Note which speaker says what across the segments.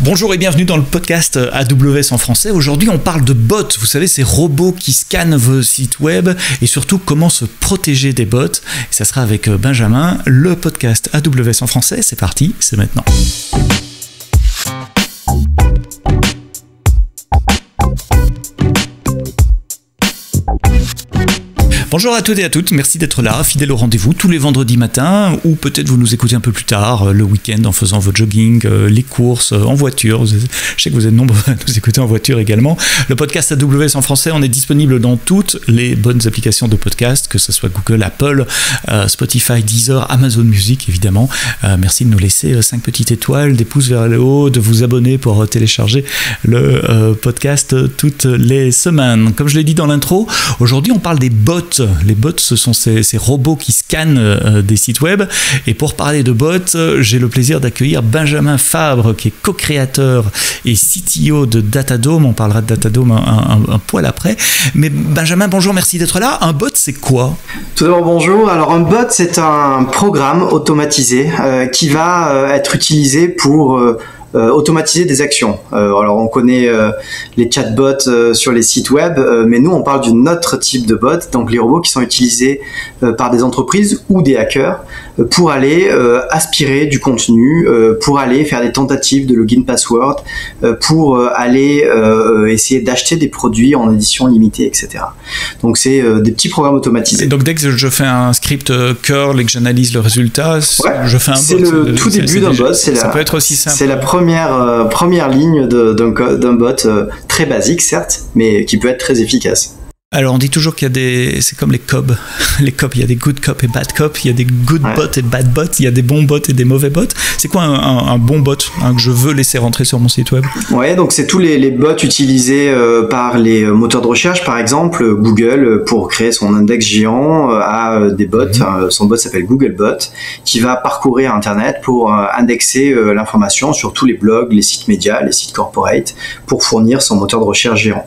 Speaker 1: Bonjour et bienvenue dans le podcast AWS en français. Aujourd'hui, on parle de bots. Vous savez, ces robots qui scannent vos sites web et surtout comment se protéger des bots. Et ça sera avec Benjamin, le podcast AWS en français. C'est parti, c'est maintenant. Bonjour à toutes et à toutes, merci d'être là, fidèle au rendez-vous tous les vendredis matins, ou peut-être vous nous écoutez un peu plus tard, le week-end en faisant votre jogging, les courses, en voiture. Je sais que vous êtes nombreux à nous écouter en voiture également. Le podcast AWS en français, on est disponible dans toutes les bonnes applications de podcast, que ce soit Google, Apple, Spotify, Deezer, Amazon Music évidemment. Merci de nous laisser 5 petites étoiles, des pouces vers le haut, de vous abonner pour télécharger le podcast toutes les semaines. Comme je l'ai dit dans l'intro, aujourd'hui on parle des bots. Les bots, ce sont ces robots qui scannent des sites web. Et pour parler de bots, j'ai le plaisir d'accueillir Benjamin Fabre, qui est co-créateur et CTO de Datadome. On parlera de Datadome un poil après. Mais Benjamin, bonjour, merci d'être là. Un bot, c'est quoi ?
Speaker 2: Tout d'abord, bonjour. Alors, un bot, c'est un programme automatisé qui va être utilisé pour automatiser des actions. Alors on connaît les chatbots sur les sites web, mais nous on parle d'un autre type de bot, donc les robots qui sont utilisés par des entreprises ou des hackers pour aller aspirer du contenu, pour aller faire des tentatives de login password, pour aller essayer d'acheter des produits en édition limitée, etc. Donc c'est des petits programmes automatisés.
Speaker 1: Et donc dès que je fais un script curl et que j'analyse le résultat, je fais un bot.
Speaker 2: C'est le tout début d'un bot.
Speaker 1: Ça peut être aussi simple.
Speaker 2: C'est la première ligne d'un bot très basique certes, mais qui peut être très efficace.
Speaker 1: Alors on dit toujours qu'il y a c'est comme les COB. Les COB, il y a des good cop et bad cop, il y a des good bots et bad bots, il y a des bons bots et des mauvais bots. C'est quoi un bon bot que je veux laisser rentrer sur mon site web ?
Speaker 2: Ouais, donc c'est tous les bots utilisés par les moteurs de recherche, par exemple Google pour créer son index géant a des bots. Son bot s'appelle Googlebot, qui va parcourir Internet pour indexer l'information sur tous les blogs, les sites médias, les sites corporate, pour fournir son moteur de recherche géant.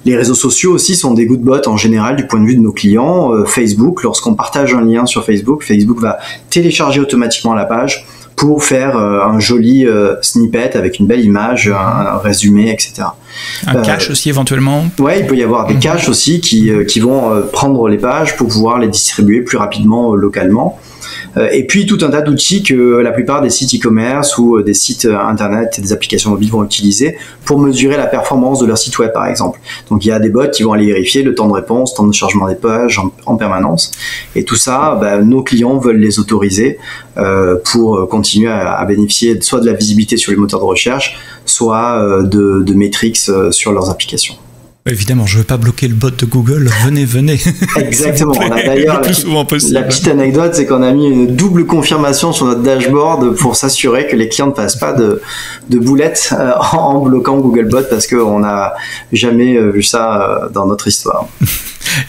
Speaker 2: Les réseaux sociaux aussi sont des good bots en général du point de vue de nos clients. Facebook, lorsqu'on partage un lien sur Facebook, Facebook va télécharger automatiquement la page pour faire un joli snippet avec une belle image, un résumé, etc.
Speaker 1: Un cache aussi éventuellement ?
Speaker 2: Ouais, il peut y avoir des caches aussi qui vont prendre les pages pour pouvoir les distribuer plus rapidement localement. Et puis tout un tas d'outils que la plupart des sites e-commerce ou des sites internet et des applications mobiles vont utiliser pour mesurer la performance de leur site web par exemple. Donc il y a des bots qui vont aller vérifier le temps de réponse, temps de chargement des pages en permanence. Et tout ça, nos clients veulent les autoriser pour continuer à bénéficier soit de la visibilité sur les moteurs de recherche, soit de métriques sur leurs applications.
Speaker 1: Évidemment, je ne veux pas bloquer le bot de Google. Venez.
Speaker 2: Exactement. On a d'ailleurs
Speaker 1: le plus souvent possible.
Speaker 2: La petite anecdote, c'est qu'on a mis une double confirmation sur notre dashboard pour s'assurer que les clients ne fassent pas de boulettes en bloquant Googlebot, parce qu'on n'a jamais vu ça dans notre histoire.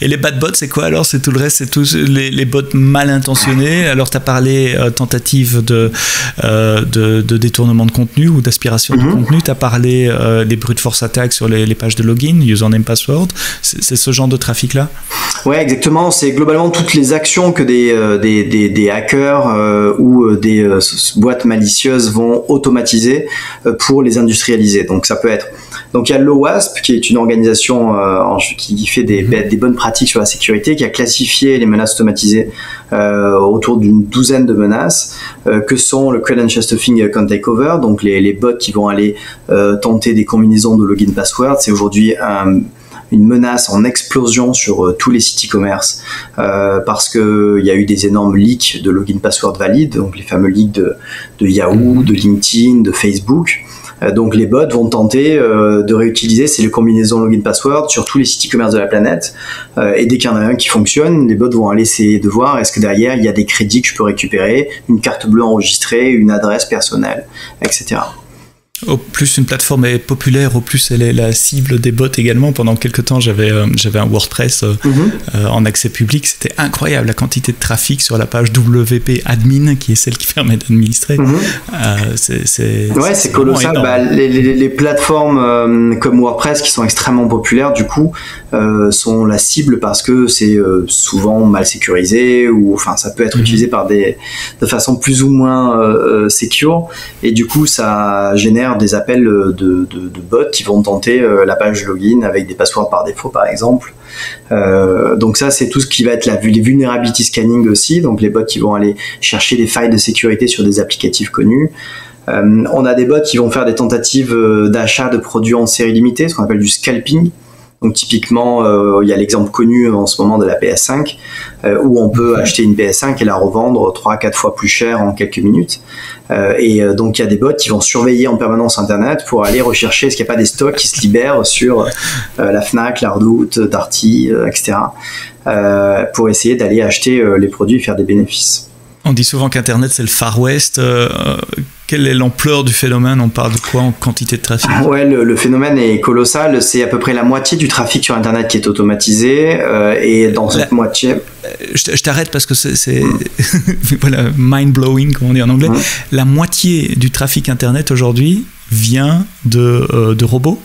Speaker 1: Et les bad bots, c'est quoi alors ? C'est tout le reste, c'est tous les bots mal intentionnés. Alors, tu as parlé tentative de détournement de contenu ou d'aspiration de contenu. Tu as parlé des brute force attacks sur les pages de login, username, password. C'est ce genre de trafic-là ?
Speaker 2: Ouais, exactement. C'est globalement toutes les actions que des hackers ou des boîtes malicieuses vont automatiser pour les industrialiser. Donc, ça peut être... Donc il y a l'OWASP qui est une organisation qui fait des bonnes pratiques sur la sécurité, qui a classifié les menaces automatisées autour d'une douzaine de menaces que sont le credential stuffing et account takeover, donc les bots qui vont aller tenter des combinaisons de login password. C'est aujourd'hui une menace en explosion sur tous les sites e-commerce parce que il y a eu des énormes leaks de login password valides, donc les fameux leaks de Yahoo, de LinkedIn, de Facebook. Donc les bots vont tenter de réutiliser ces combinaisons login password sur tous les sites e-commerce de la planète, et dès qu'il y en a un qui fonctionne, les bots vont aller essayer de voir est-ce que derrière il y a des crédits que je peux récupérer, une carte bleue enregistrée, une adresse personnelle, etc.
Speaker 1: Au plus une plateforme est populaire, au plus elle est la cible des bots également. Pendant quelques temps, j'avais un WordPress en accès public. C'était incroyable la quantité de trafic sur la page WP Admin, qui est celle qui permet d'administrer.
Speaker 2: C'est colossal. Les plateformes comme WordPress, qui sont extrêmement populaires, du coup, sont la cible parce que c'est souvent mal sécurisé, ou enfin ça peut être utilisé par de façon plus ou moins secure, et du coup ça génère génère des appels de bots qui vont tenter la page login avec des passwords par défaut, par exemple. Donc ça, c'est tout ce qui va être les vulnerability scanning aussi, donc les bots qui vont aller chercher des failles de sécurité sur des applicatifs connus. On a des bots qui vont faire des tentatives d'achat de produits en série limitée, ce qu'on appelle du scalping. Donc typiquement, il y a l'exemple connu en ce moment de la PS5, où on peut acheter une PS5 et la revendre 3-4 fois plus cher en quelques minutes. Donc il y a des bots qui vont surveiller en permanence Internet pour aller rechercher est-ce qu'il n'y a pas des stocks qui se libèrent sur la Fnac, la Redoute, Darty, etc. Pour essayer d'aller acheter les produits et faire des bénéfices.
Speaker 1: On dit souvent qu'Internet c'est le Far West. Quelle est l'ampleur du phénomène? On parle de quoi en quantité de trafic?
Speaker 2: Ouais, le phénomène est colossal. C'est à peu près la moitié du trafic sur Internet qui est automatisé. Et dans cette moitié...
Speaker 1: Je t'arrête parce que c'est voilà, mind-blowing, comme on dit en anglais. La moitié du trafic Internet aujourd'hui vient de robots?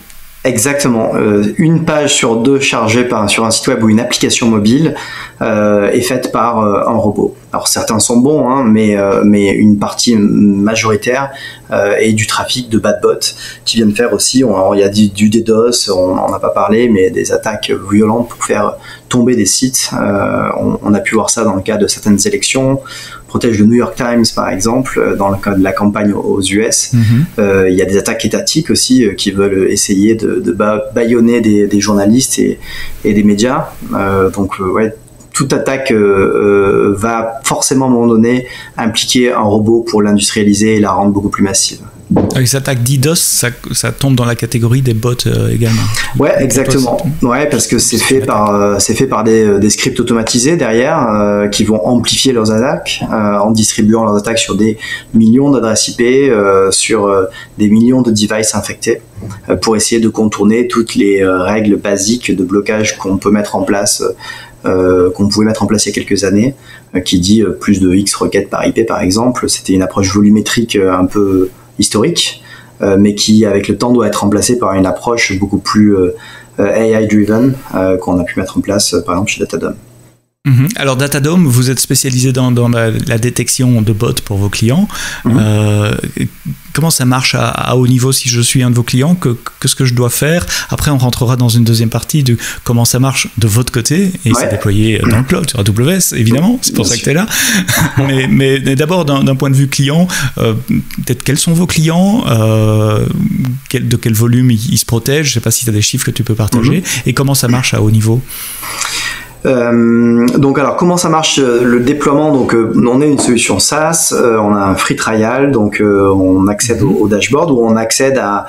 Speaker 2: Exactement. Une page sur deux chargée sur un site web ou une application mobile est faite par un robot. Alors certains sont bons, hein, mais une partie majoritaire est du trafic de bad bots qui viennent faire aussi, il y a du DDoS, on n'en a pas parlé, mais des attaques violentes pour faire tomber des sites. On a pu voir ça dans le cas de certaines élections. On protège le New York Times par exemple, dans le cas de la campagne aux US. Il y a des attaques étatiques aussi qui veulent essayer de bâillonner des journalistes et des médias. Ouais, toute attaque va forcément à un moment donné impliquer un robot pour l'industrialiser et la rendre beaucoup plus massive.
Speaker 1: Les attaques DDoS, ça tombe dans la catégorie des bots également.
Speaker 2: Ouais, exactement. Ouais, parce que c'est fait par des scripts automatisés derrière qui vont amplifier leurs attaques en distribuant leurs attaques sur des millions d'adresses IP, sur des millions de devices infectés pour essayer de contourner toutes les règles basiques de blocage qu'on peut mettre en place. Qu'on pouvait mettre en place il y a quelques années, qui dit plus de X requêtes par IP par exemple. C'était une approche volumétrique un peu historique, mais qui avec le temps doit être remplacée par une approche beaucoup plus AI-driven qu'on a pu mettre en place par exemple chez Datadome.
Speaker 1: Alors Datadome, vous êtes spécialisé dans la détection de bots pour vos clients. Comment ça marche à haut niveau si je suis un de vos clients? Qu'est-ce que je dois faire? Après, on rentrera dans une deuxième partie de comment ça marche de votre côté, et c'est déployé dans le cloud, sur AWS, évidemment, c'est pour ça que tu es là. mais d'abord, d'un point de vue client, peut-être quels sont vos clients, de quel volume ils se protègent, je ne sais pas si tu as des chiffres que tu peux partager, et comment ça marche à haut niveau?
Speaker 2: Donc alors comment ça marche le déploiement? Donc on a une solution SaaS, on a un free trial, donc on accède au dashboard où on accède à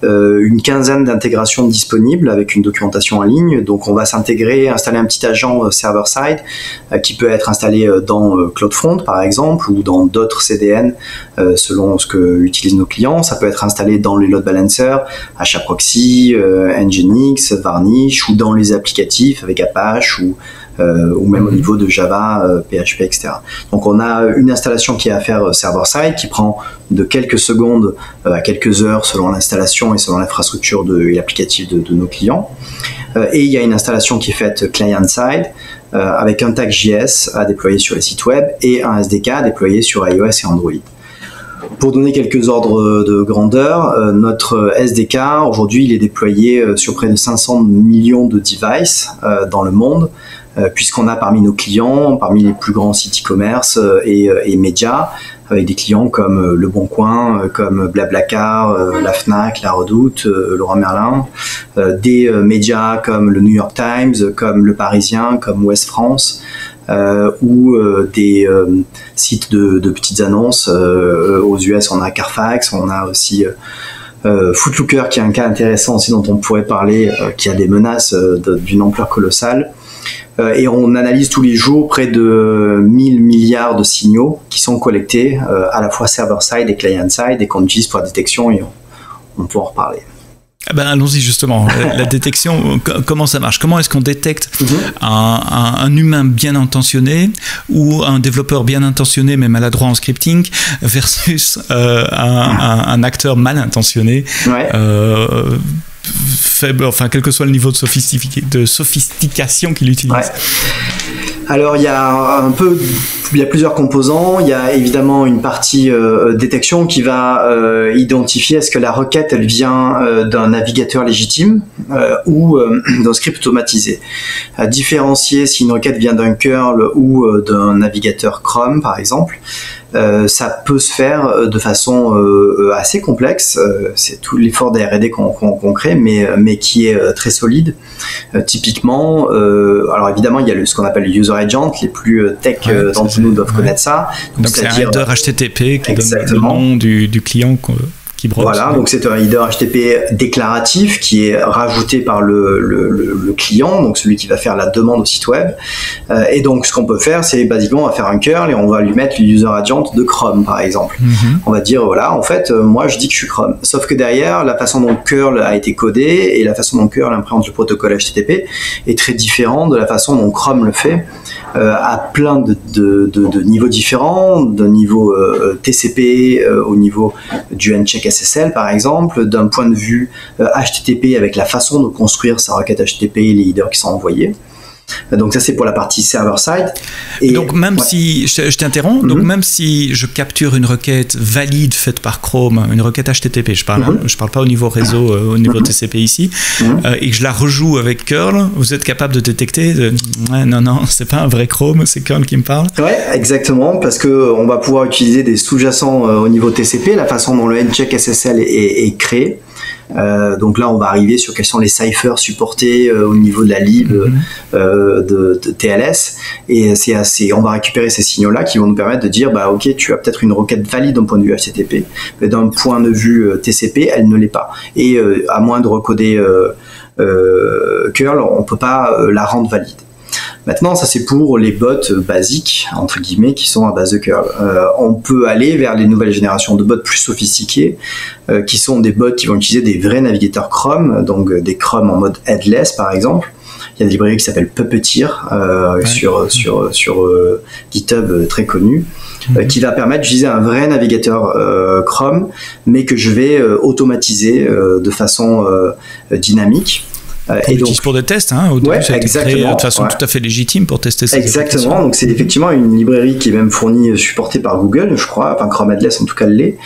Speaker 2: une quinzaine d'intégrations disponibles avec une documentation en ligne. Donc on va installer un petit agent server-side qui peut être installé dans CloudFront par exemple ou dans d'autres CDN selon ce que utilisent nos clients. Ça peut être installé dans les load balancers, HAProxy, Nginx, Varnish ou dans les applicatifs avec Apache ou même au niveau de Java, PHP, etc. Donc on a une installation qui est à faire server-side qui prend de quelques secondes à quelques heures selon l'installation et selon l'infrastructure et l'applicatif de nos clients. Et il y a une installation qui est faite client-side avec un tag JS à déployer sur les sites web et un SDK à déployer sur iOS et Android. Pour donner quelques ordres de grandeur, notre SDK, aujourd'hui, il est déployé sur près de 500 millions de devices dans le monde, puisqu'on a parmi nos clients, parmi les plus grands sites e-commerce et médias, avec des clients comme Le Bon Coin, comme Blablacar, la Fnac, la Redoute, Leroy Merlin, des médias comme le New York Times, comme Le Parisien, comme Ouest France, ou des sites de petites annonces. Aux US, on a Carfax, on a aussi Footlooker, qui est un cas intéressant aussi dont on pourrait parler, qui a des menaces d'une ampleur colossale. Et on analyse tous les jours près de 1000 milliards de signaux qui sont collectés à la fois server-side et client-side et qu'on utilise pour la détection, et on peut en reparler.
Speaker 1: Allons-y justement, la détection, comment ça marche? Comment est-ce qu'on détecte un humain bien intentionné ou un développeur bien intentionné mais maladroit en scripting versus un acteur mal intentionné faible, enfin quel que soit le niveau de sophistication qu'il utilise?
Speaker 2: Alors il y a plusieurs composants. Il y a évidemment une partie détection qui va identifier est-ce que la requête elle vient d'un navigateur légitime ou d'un script automatisé. Différencier si une requête vient d'un curl ou d'un navigateur Chrome par exemple. Ça peut se faire de façon assez complexe. C'est tout l'effort des R&D qu'on crée, mais qui est très solide. Typiquement, alors évidemment, il y a ce qu'on appelle le user agent. Les plus tech d'entre nous doivent connaître ça.
Speaker 1: Donc c'est un header HTTP qui donne le nom du client qui browse.
Speaker 2: Voilà, donc c'est un header HTTP déclaratif qui est rajouté par le client, donc celui qui va faire la demande au site web. Et donc ce qu'on peut faire, c'est basiquement on va faire un curl et on va lui mettre le user agent de Chrome par exemple. On va dire voilà, en fait moi je dis que je suis Chrome. Sauf que derrière, la façon dont curl a été codé et la façon dont curl implémente le protocole HTTP est très différente de la façon dont Chrome le fait. À plein de niveaux différents, d'un niveau TCP au niveau du Ncheck SSL par exemple, d'un point de vue HTTP avec la façon de construire sa requête HTTP et les headers qui sont envoyés. Donc ça c'est pour la partie server-side.
Speaker 1: Et donc même si, je t'interromps, donc même si je capture une requête valide faite par Chrome, une requête HTTP, je parle pas au niveau réseau, au niveau TCP ici, et que je la rejoue avec curl, vous êtes capable de détecter, non, c'est pas un vrai Chrome, c'est curl qui me parle.
Speaker 2: Ouais, exactement, parce que on va pouvoir utiliser des sous-jacents au niveau TCP, la façon dont le Ncheck SSL est créé. Donc là on va arriver sur quels sont les ciphers supportés au niveau de la lib de TLS, et on va récupérer ces signaux là qui vont nous permettre de dire bah ok, tu as peut-être une requête valide d'un point de vue HTTP, mais d'un point de vue TCP elle ne l'est pas, et à moins de recoder curl on peut pas la rendre valide. Maintenant, ça c'est pour les bots basiques, entre guillemets, qui sont à base de curl. On peut aller vers les nouvelles générations de bots plus sophistiqués, qui sont des bots qui vont utiliser des vrais navigateurs Chrome, donc des Chrome en mode headless par exemple. Il y a des librairies qui s'appellent Puppeteer sur GitHub très connu, qui va permettre d'utiliser un vrai navigateur Chrome, mais que je vais automatiser de façon dynamique.
Speaker 1: Et donc pour des tests, au début, ça a été créé de façon tout à fait légitime pour tester ces
Speaker 2: Exactement, donc c'est effectivement une librairie qui est même fournie, supportée par Google, je crois, enfin Chrome Headless en tout cas l'est,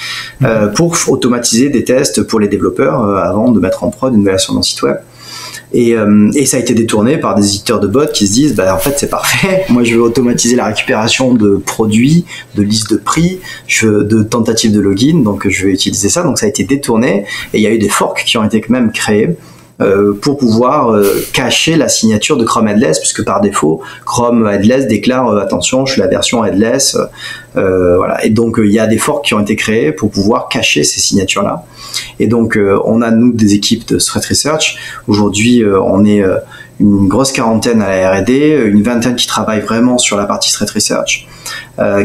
Speaker 2: pour automatiser des tests pour les développeurs avant de mettre en prod une version d'un site web. Et ça a été détourné par des éditeurs de bots qui se disent bah en fait c'est parfait, moi je veux automatiser la récupération de produits, de listes de prix, de tentatives de login, donc je vais utiliser ça. Donc ça a été détourné et il y a eu des forks qui ont été même créés pour pouvoir cacher la signature de Chrome Headless, puisque par défaut Chrome Headless déclare attention, je suis la version Headless, voilà. Et donc il y a des forks qui ont été créés pour pouvoir cacher ces signatures là. Et donc on a nous des équipes de threat research. Aujourd'hui on est une grosse quarantaine à la R&D, une vingtaine qui travaillent vraiment sur la partie threat research,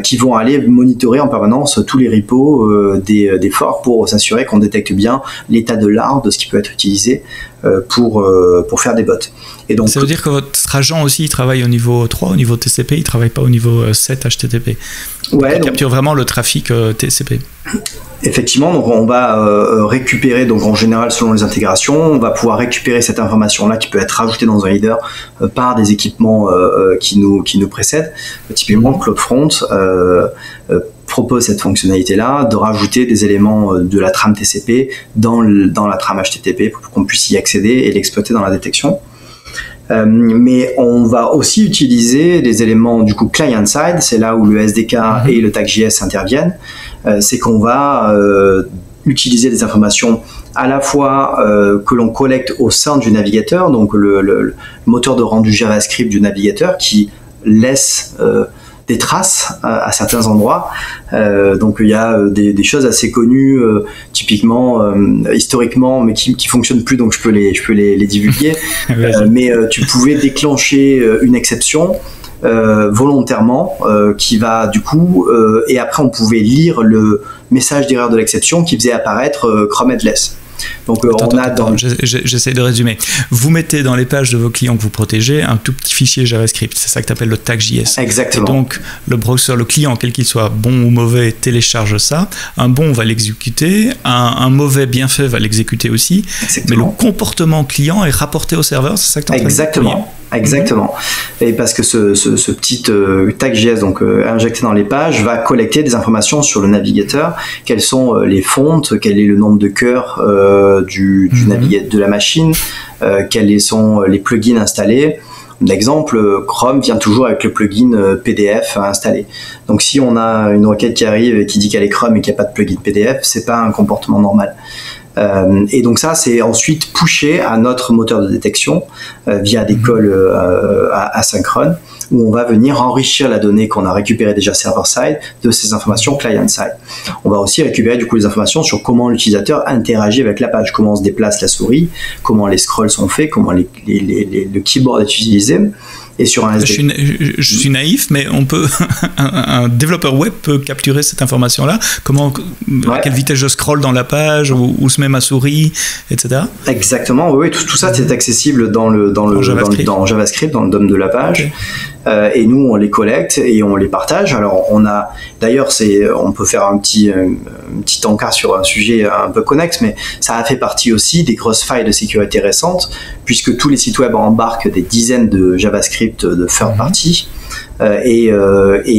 Speaker 2: qui vont aller monitorer en permanence tous les repos des forks pour s'assurer qu'on détecte bien l'état de l'art de ce qui peut être utilisé pour faire des bots. Et donc,
Speaker 1: ça veut dire que votre agent aussi il travaille au niveau 3, au niveau TCP, il ne travaille pas au niveau 7 HTTP. Ouais, il capture vraiment le trafic TCP.
Speaker 2: Effectivement, donc on va récupérer, donc en général selon les intégrations, on va pouvoir récupérer cette information-là qui peut être rajoutée dans un header par des équipements qui nous précèdent. Typiquement, CloudFront propose cette fonctionnalité-là de rajouter des éléments de la trame TCP dans la trame HTTP pour qu'on puisse y accéder et l'exploiter dans la détection. Mais on va aussi utiliser des éléments du coup client-side, c'est là où le SDK et le tag.js interviennent. C'est qu'on va utiliser des informations à la fois que l'on collecte au sein du navigateur, donc le moteur de rendu JavaScript du navigateur qui laisse des traces à certains endroits. Donc il y a des choses assez connues, typiquement historiquement, mais qui fonctionnent plus, donc je peux les divulguer. Mais tu pouvais déclencher une exception volontairement qui va du coup et après on pouvait lire le message d'erreur de l'exception qui faisait apparaître Chrome Headless. Donc
Speaker 1: j'essaie de résumer. Vous mettez dans les pages de vos clients que vous protégez un tout petit fichier JavaScript, c'est ça que tu appelles le tag.js.
Speaker 2: Exactement.
Speaker 1: Et donc le browser, le client, quel qu'il soit, bon ou mauvais, télécharge ça. Un bon va l'exécuter, un mauvais bien fait va l'exécuter aussi.
Speaker 2: Exactement.
Speaker 1: Mais le comportement client est rapporté au serveur, c'est ça que tu es en train de dire ?
Speaker 2: Exactement. Exactement. Et parce que ce petit tag.js donc injecté dans les pages va collecter des informations sur le navigateur. Quelles sont les fontes, quel est le nombre de cœurs du navigateur de la machine, quels sont les plugins installés. D'exemple, Chrome vient toujours avec le plugin PDF installé. Donc si on a une requête qui arrive et qui dit qu'elle est Chrome et qu'il n'y a pas de plugin PDF, c'est pas un comportement normal. Et donc ça, c'est ensuite pushé à notre moteur de détection via des calls asynchrones, où on va venir enrichir la donnée qu'on a récupérée déjà server-side de ces informations client-side. On va aussi récupérer du coup les informations sur comment l'utilisateur interagit avec la page, comment se déplace la souris, comment les scrolls sont faits, comment le keyboard est utilisé. Et sur un SD.
Speaker 1: Je suis naïf, mais on peut un développeur web peut capturer cette information-là. À quelle vitesse je scrolle dans la page, où se met ma souris, etc.
Speaker 2: Exactement. Oui, tout ça c'est accessible dans JavaScript, dans le DOM de la page. Okay. Et nous on les collecte et on les partage. Alors on peut faire un petit encart sur un sujet un peu connexe, mais ça a fait partie aussi des grosses failles de sécurité récentes, puisque tous les sites web embarquent des dizaines de JavaScript de third party. Et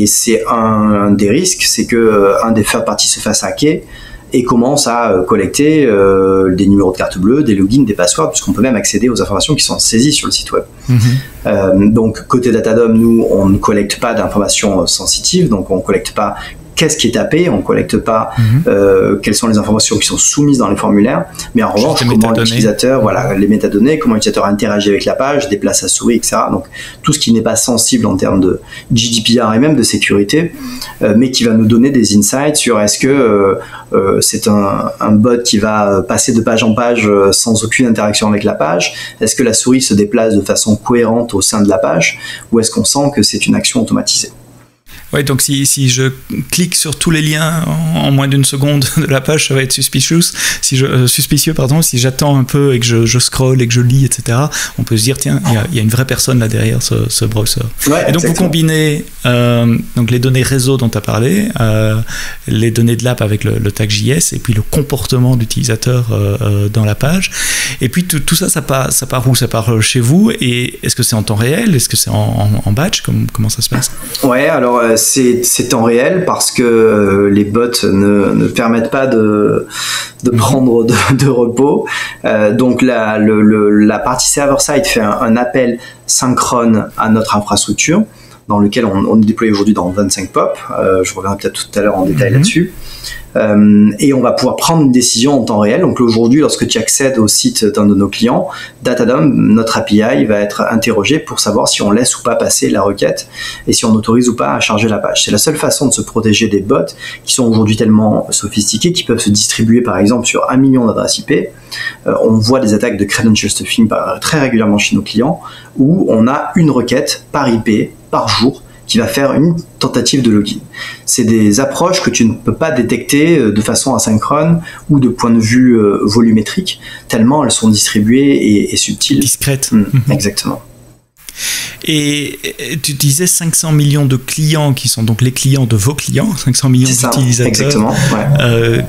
Speaker 2: c'est un des risques, c'est que un des third party se fasse hacker et commence à collecter des numéros de carte bleue, des logins, des passwords, puisqu'on peut même accéder aux informations qui sont saisies sur le site web. Donc côté Datadom, nous on ne collecte pas d'informations sensitives, donc on ne collecte pas qu'est-ce qui est tapé, on ne collecte pas quelles sont les informations qui sont soumises dans les formulaires, mais en revanche, comment l'utilisateur, les métadonnées, comment l'utilisateur interagit avec la page, déplace sa souris, etc. Donc tout ce qui n'est pas sensible en termes de GDPR et même de sécurité, mais qui va nous donner des insights sur est-ce que c'est un bot qui va passer de page en page sans aucune interaction avec la page, est-ce que la souris se déplace de façon cohérente au sein de la page, ou est-ce qu'on sent que c'est une action automatisée.
Speaker 1: Ouais, donc si je clique sur tous les liens en moins d'une seconde de la page, ça va être suspicieux. Si j'attends un peu et que je scroll et que je lis, etc., on peut se dire tiens, il y a une vraie personne là derrière ce browser.
Speaker 2: Ouais,
Speaker 1: et donc
Speaker 2: exactement.
Speaker 1: vous combinez donc les données réseau dont tu as parlé, les données de l'app avec le tag JS et puis le comportement d'utilisateur dans la page. Et puis tout ça, ça part où? Ça part chez vous? Et est-ce que c'est en temps réel? Est-ce que c'est en batch? Comment ça se passe?
Speaker 2: Ouais, alors c'est en réel parce que les bots ne permettent pas de prendre de repos. Donc la partie server-side fait un appel synchrone à notre infrastructure, dans lequel on est déployé aujourd'hui dans 25 POP. Je reviendrai peut-être tout à l'heure en détail là-dessus. Et on va pouvoir prendre une décision en temps réel. Donc aujourd'hui, lorsque tu accèdes au site d'un de nos clients, Datadom, notre API, va être interrogé pour savoir si on laisse ou pas passer la requête et si on autorise ou pas à charger la page. C'est la seule façon de se protéger des bots qui sont aujourd'hui tellement sophistiqués qu'ils peuvent se distribuer par exemple sur 1 million d'adresses IP. On voit des attaques de credential stuffing très régulièrement chez nos clients où on a une requête par IP par jour qui va faire une tentative de login. C'est des approches que tu ne peux pas détecter de façon asynchrone ou de point de vue volumétrique, tellement elles sont distribuées et subtiles.
Speaker 1: Discrètes.
Speaker 2: Exactement.
Speaker 1: Et tu disais 500 millions de clients qui sont donc les clients de vos clients, 500 millions d'utilisateurs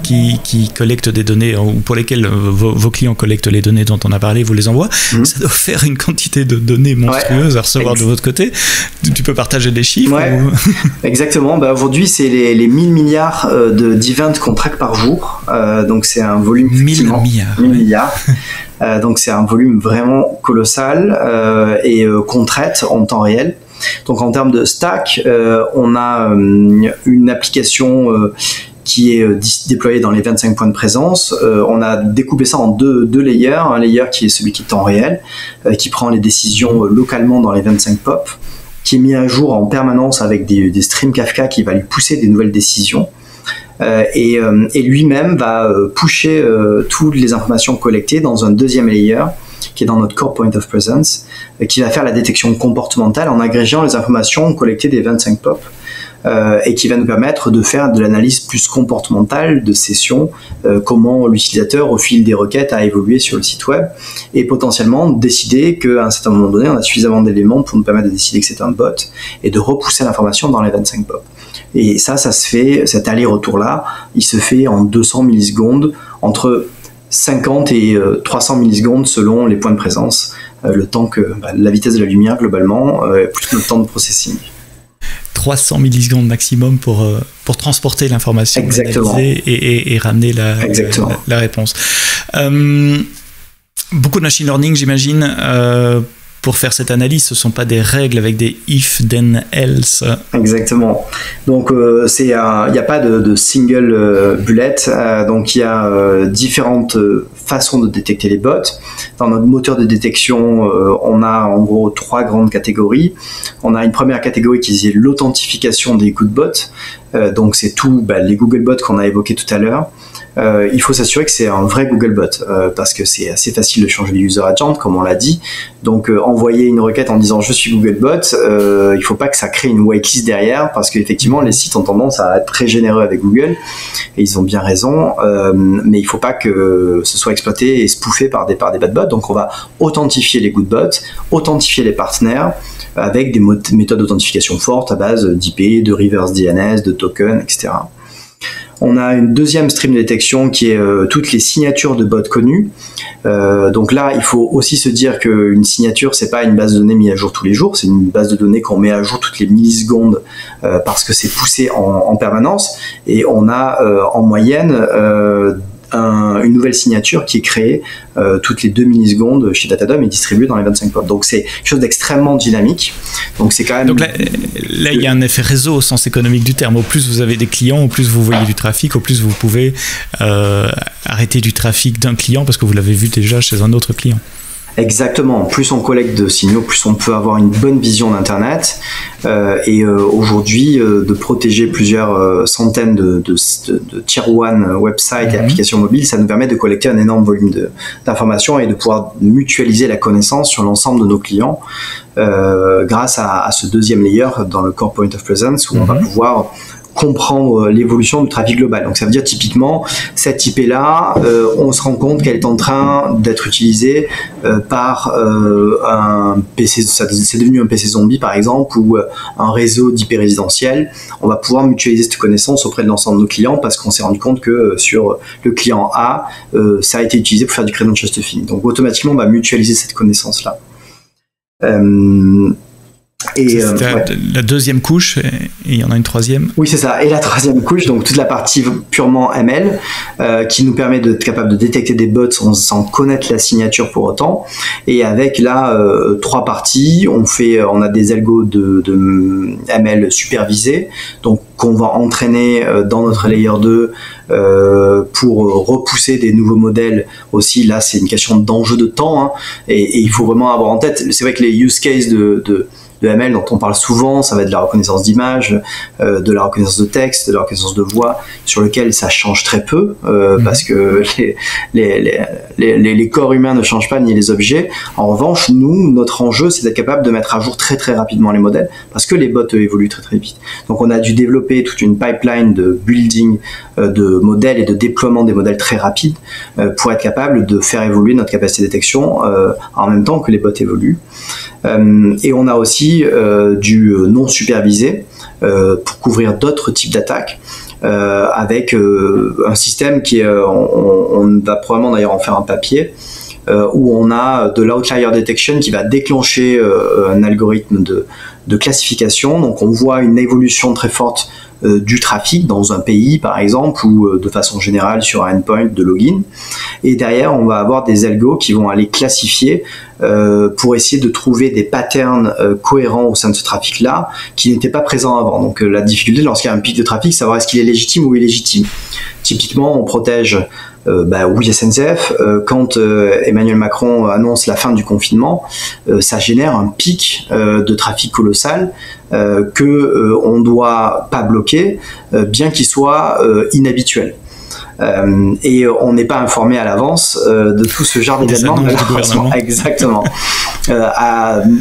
Speaker 1: qui collectent des données ou pour lesquels vos clients collectent les données dont on a parlé, vous les envoient. Ça doit faire une quantité de données monstrueuses à recevoir de votre côté. Tu peux partager des chiffres
Speaker 2: Exactement. Aujourd'hui, c'est les 1000 milliards d'events qu'on traque par jour. Donc c'est un volume
Speaker 1: 1000
Speaker 2: milliards. Donc c'est un volume vraiment colossal et qu'on traite en temps réel. Donc en termes de stack, on a une application qui est déployée dans les 25 points de présence. On a découpé ça en deux layers. Un layer qui est celui qui est temps réel, qui prend les décisions localement dans les 25 POP, qui est mis à jour en permanence avec des streams Kafka qui va lui pousser des nouvelles décisions. Et lui-même va pusher toutes les informations collectées dans un deuxième layer qui est dans notre core point of presence, qui va faire la détection comportementale en agrégeant les informations collectées des 25 POP et qui va nous permettre de faire de l'analyse plus comportementale de session, comment l'utilisateur au fil des requêtes a évolué sur le site web et potentiellement décider qu'à un certain moment donné on a suffisamment d'éléments pour nous permettre de décider que c'est un bot et de repousser l'information dans les 25 POP. Et ça se fait, cet aller-retour-là, il se fait en 200 millisecondes, entre 50 et 300 millisecondes selon les points de présence le temps que la vitesse de la lumière globalement, plus notre temps de processing.
Speaker 1: 300 millisecondes maximum pour transporter l'information et ramener la réponse. Beaucoup de machine learning, j'imagine, pour faire cette analyse, ce ne sont pas des règles avec des if, then, else.
Speaker 2: Exactement. Donc, il n'y a pas de single bullet. Donc, il y a différentes façons de détecter les bots. Dans notre moteur de détection, on a en gros 3 grandes catégories. On a une première catégorie qui est l'authentification des good bots. Donc, c'est tout les Google bots qu'on a évoqués tout à l'heure. Il faut s'assurer que c'est un vrai Googlebot parce que c'est assez facile de changer le user agent comme on l'a dit. Donc envoyer une requête en disant je suis Googlebot, il faut pas que ça crée une whitelist derrière parce qu'effectivement les sites ont tendance à être très généreux avec Google et ils ont bien raison, mais il faut pas que ce soit exploité et spoofé par des bad bots. Donc on va authentifier les good bots, authentifier les partenaires avec des méthodes d'authentification fortes à base d'IP, de reverse DNS, de tokens, etc. On a une deuxième stream de détection qui est toutes les signatures de bots connus. Donc là, il faut aussi se dire qu'une signature, c'est pas une base de données mise à jour tous les jours, c'est une base de données qu'on met à jour toutes les millisecondes parce que c'est poussé en permanence. Et on a en moyenne une nouvelle signature qui est créée toutes les 2 millisecondes chez Datadom et distribuée dans les 25 pods. Donc c'est quelque chose d'extrêmement dynamique. Donc c'est quand même.
Speaker 1: Donc là, il y a un effet réseau au sens économique du terme. Au plus vous avez des clients, au plus vous voyez du trafic, au plus vous pouvez arrêter du trafic d'un client parce que vous l'avez vu déjà chez un autre client.
Speaker 2: Exactement. Plus on collecte de signaux, plus on peut avoir une bonne vision d'Internet. Et aujourd'hui, de protéger plusieurs centaines de Tier 1 websites et applications mobiles, ça nous permet de collecter un énorme volume d'informations et de pouvoir mutualiser la connaissance sur l'ensemble de nos clients grâce à ce deuxième layer dans le Core Point of Presence où on va pouvoir comprendre l'évolution du trafic global. Donc ça veut dire typiquement cette IP-là, on se rend compte qu'elle est en train d'être utilisée par un PC, c'est devenu un PC zombie par exemple, ou un réseau d'IP résidentiel. On va pouvoir mutualiser cette connaissance auprès de l'ensemble de nos clients parce qu'on s'est rendu compte que sur le client A, ça a été utilisé pour faire du credential stuffing. Donc automatiquement, on va mutualiser cette connaissance-là.
Speaker 1: Et la deuxième couche, et il y en a une troisième.
Speaker 2: Oui, c'est ça. Et la troisième couche, donc toute la partie purement ML, qui nous permet d'être capable de détecter des bots sans connaître la signature pour autant. Et avec là 3 parties, on a des algos de ML supervisés, donc qu'on va entraîner dans notre layer 2 pour repousser des nouveaux modèles aussi. Là, c'est une question d'enjeu de temps, hein, et il faut vraiment avoir en tête. C'est vrai que les use cases de ML dont on parle souvent, ça va être de la reconnaissance d'image, de la reconnaissance de texte, de la reconnaissance de voix, sur lequel ça change très peu, parce que les corps humains ne changent pas, ni les objets. En revanche, nous, notre enjeu, c'est d'être capable de mettre à jour très très rapidement les modèles, parce que les bots évoluent très très vite. Donc on a dû développer toute une pipeline de building de modèles et de déploiement des modèles très rapides pour être capable de faire évoluer notre capacité de détection en même temps que les bots évoluent. Et on a aussi du non supervisé pour couvrir d'autres types d'attaques avec un système qui est, on va probablement d'ailleurs en faire un papier, où on a de l'outlier detection qui va déclencher un algorithme de classification. Donc on voit une évolution très forte du trafic dans un pays par exemple, ou de façon générale sur un endpoint de login, et derrière on va avoir des algos qui vont aller classifier pour essayer de trouver des patterns cohérents au sein de ce trafic là qui n'étaient pas présents avant. Donc la difficulté lorsqu'il y a un pic de trafic, savoir est-ce qu'il est légitime ou illégitime. Typiquement on protège oui SNCF, quand Emmanuel Macron annonce la fin du confinement, ça génère un pic de trafic colossal que on doit pas bloquer, bien qu'il soit inhabituel. Et on n'est pas informé à l'avance de tout ce genre d'événements. Exactement.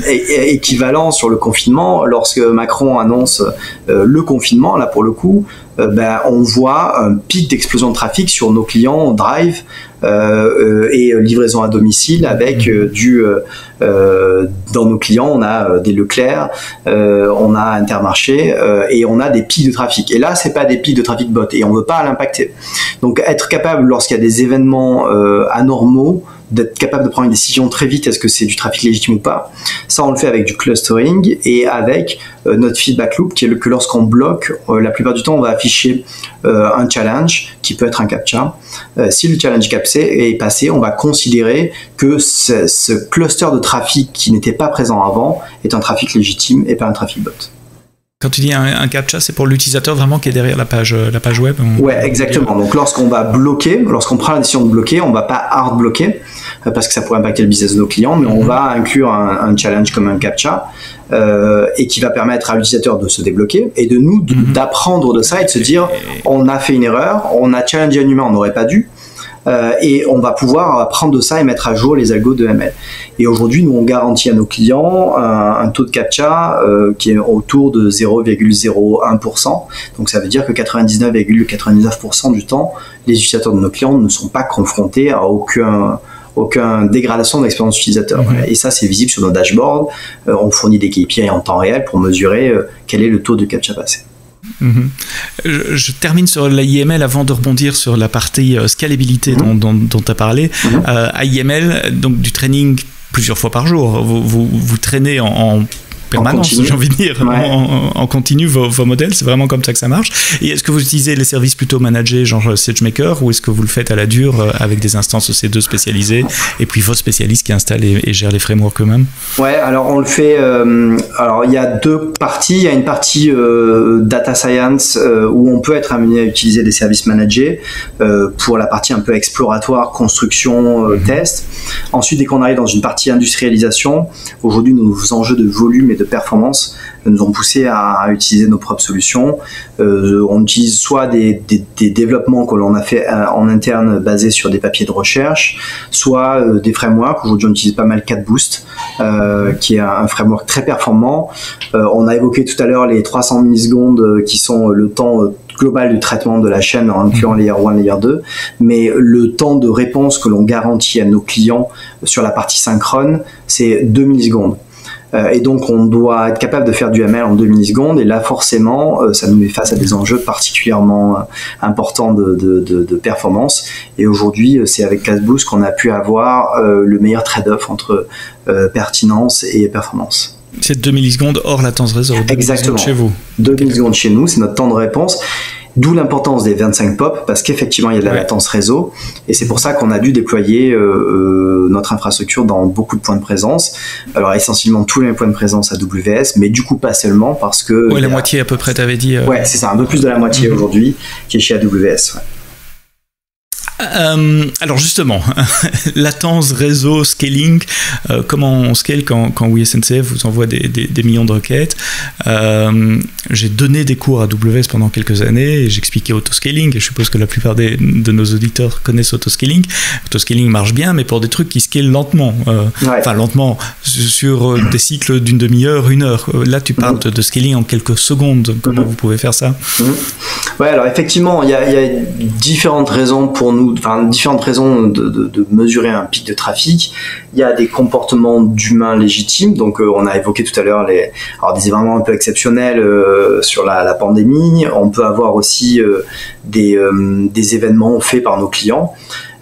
Speaker 2: Équivalent sur le confinement, lorsque Macron annonce le confinement, là pour le coup, on voit un pic d'explosion de trafic sur nos clients Drive et livraison à domicile avec dans nos clients on a des Leclerc, on a Intermarché et on a des pics de trafic. Et là c'est pas des pics de trafic bot et on veut pas l'impacter. Donc être capable lorsqu'il y a des événements anormaux d'être capable de prendre une décision très vite, est-ce que c'est du trafic légitime ou pas. Ça, on le fait avec du clustering et avec notre feedback loop, qui est que lorsqu'on bloque, la plupart du temps, on va afficher un challenge qui peut être un CAPTCHA. Si le challenge est passé, on va considérer que ce cluster de trafic qui n'était pas présent avant est un trafic légitime et pas un trafic bot.
Speaker 1: Quand tu dis un CAPTCHA, c'est pour l'utilisateur vraiment qui est derrière la page web.
Speaker 2: Ouais, exactement. Donc lorsqu'on va bloquer, lorsqu'on prend la décision de bloquer, on va pas hard bloquer parce que ça pourrait impacter le business de nos clients, mais on va inclure un challenge comme un CAPTCHA et qui va permettre à l'utilisateur de se débloquer et de nous d'apprendre de ça et de se dire on a fait une erreur, on a challengé un humain, on n'aurait pas dû. Et on va pouvoir prendre de ça et mettre à jour les algos de ML. Et aujourd'hui, nous, on garantit à nos clients un taux de CAPTCHA qui est autour de 0,01%. Donc, ça veut dire que 99,99% du temps, les utilisateurs de nos clients ne sont pas confrontés à aucune dégradation de l'expérience utilisateur. Et ça, c'est visible sur nos dashboards. On fournit des KPI en temps réel pour mesurer quel est le taux de CAPTCHA passé.
Speaker 1: Je termine sur l'AIML avant de rebondir sur la partie scalabilité dont tu as parlé. AIML, donc du training plusieurs fois par jour. Vous traînez en permanence, j'ai envie de dire, en continu vos modèles, c'est vraiment comme ça que ça marche. Et est-ce que vous utilisez les services plutôt managés, genre SageMaker, ou est-ce que vous le faites à la dure avec des instances EC2 spécialisées et puis vos spécialistes qui installent et gèrent les frameworks eux-mêmes?
Speaker 2: Ouais, alors on le fait. Alors il y a deux parties. Il y a une partie data science où on peut être amené à utiliser des services managés pour la partie un peu exploratoire, construction, test. Ensuite, dès qu'on arrive dans une partie industrialisation, aujourd'hui nos enjeux de volume et de performance nous ont poussé à utiliser nos propres solutions. On utilise soit des développements que l'on a fait en interne basés sur des papiers de recherche, soit des frameworks. Aujourd'hui, on utilise pas mal CatBoost, qui est un framework très performant. On a évoqué tout à l'heure les 300 millisecondes qui sont le temps global du traitement de la chaîne en incluant layer 1, layer 2, mais le temps de réponse que l'on garantit à nos clients sur la partie synchrone, c'est 2 millisecondes. Et donc on doit être capable de faire du ML en 2 millisecondes, et là forcément ça nous met face à des enjeux particulièrement importants de performance, et aujourd'hui c'est avec CatBoost qu'on a pu avoir le meilleur trade-off entre pertinence et performance.
Speaker 1: C'est 2 millisecondes hors latence réseau.
Speaker 2: Exactement.
Speaker 1: Chez vous.
Speaker 2: 2 millisecondes chez nous, c'est notre temps de réponse. D'où l'importance des 25 POP, parce qu'effectivement il y a de la latence réseau, et c'est pour ça qu'on a dû déployer notre infrastructure dans beaucoup de points de présence. Alors essentiellement tous les points de présence AWS, mais du coup pas seulement, parce que...
Speaker 1: Ouais, la moitié à peu près, t'avais dit.
Speaker 2: Ouais, c'est ça, un peu plus de la moitié aujourd'hui qui est chez AWS. Ouais.
Speaker 1: Alors justement, latence, réseau, scaling, comment on scale quand oui SNCF vous envoie des millions de requêtes. J'ai donné des cours à AWS pendant quelques années et j'expliquais autoscaling, et je suppose que la plupart de nos auditeurs connaissent autoscaling. Autoscaling marche bien, mais pour des trucs qui scalent lentement, enfin lentement, sur des cycles d'une demi-heure, 1 heure. Là tu parles de scaling en quelques secondes. Comment vous pouvez faire ça?
Speaker 2: Ouais, alors effectivement, il y a différentes raisons pour nous, enfin différentes raisons de mesurer un pic de trafic. Il y a des comportements d'humains légitimes, donc on a évoqué tout à l'heure des événements un peu exceptionnels sur la pandémie. On peut avoir aussi des événements faits par nos clients.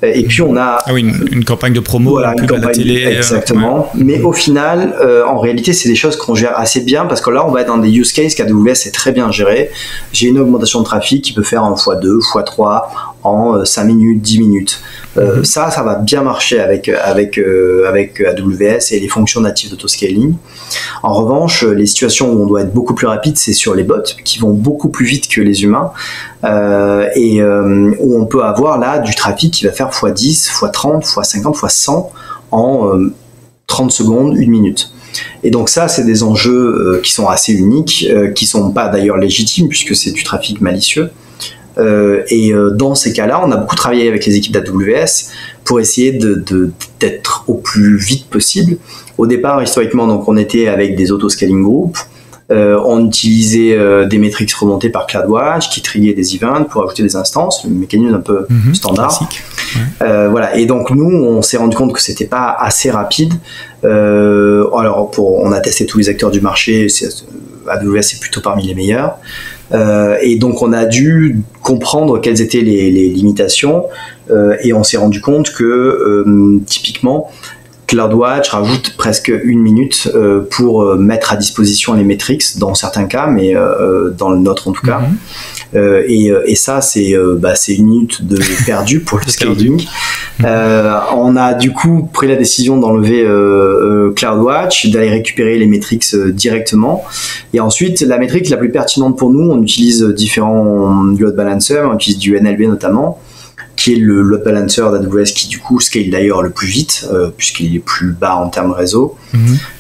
Speaker 2: Et puis on a
Speaker 1: une campagne de promo,
Speaker 2: voilà, une campagne à la télé, exactement. Mais au final, en réalité, c'est des choses qu'on gère assez bien, parce que là, on va être dans des use cases qu'AWS est très bien géré. J'ai une augmentation de trafic qui peut faire en x2, x3 en 5 minutes, 10 minutes. Ça va bien marcher avec AWS et les fonctions natives d'autoscaling. En revanche, les situations où on doit être beaucoup plus rapide, c'est sur les bots qui vont beaucoup plus vite que les humains, et où on peut avoir là du trafic qui va faire x10, x30, x50, x100 en 30 secondes, 1 minute. Et donc ça, c'est des enjeux qui sont assez uniques, qui sont pas d'ailleurs légitimes puisque c'est du trafic malicieux. Et dans ces cas-là, on a beaucoup travaillé avec les équipes d'AWS pour essayer d'être au plus vite possible. Au départ, historiquement, donc on était avec des autoscaling groups. On utilisait des métriques remontées par CloudWatch qui triaient des events pour ajouter des instances, le mécanisme un peu standard. Voilà. Et donc nous, on s'est rendu compte que c'était pas assez rapide. Alors on a testé tous les acteurs du marché. AWS est plutôt parmi les meilleurs. Et donc on a dû comprendre quelles étaient les limitations. et on s'est rendu compte que typiquement CloudWatch rajoute presque 1 minute pour mettre à disposition les metrics dans certains cas, mais dans le nôtre en tout cas. Et ça, c'est 1 minute de perdu pour le scaling. On a du coup pris la décision d'enlever CloudWatch, d'aller récupérer les metrics directement. Et ensuite, la métrique la plus pertinente pour nous, on utilise différents load balancers, on utilise du NLB notamment, qui est le load balancer d'AWS qui du coup scale d'ailleurs le plus vite puisqu'il est plus bas en termes réseau.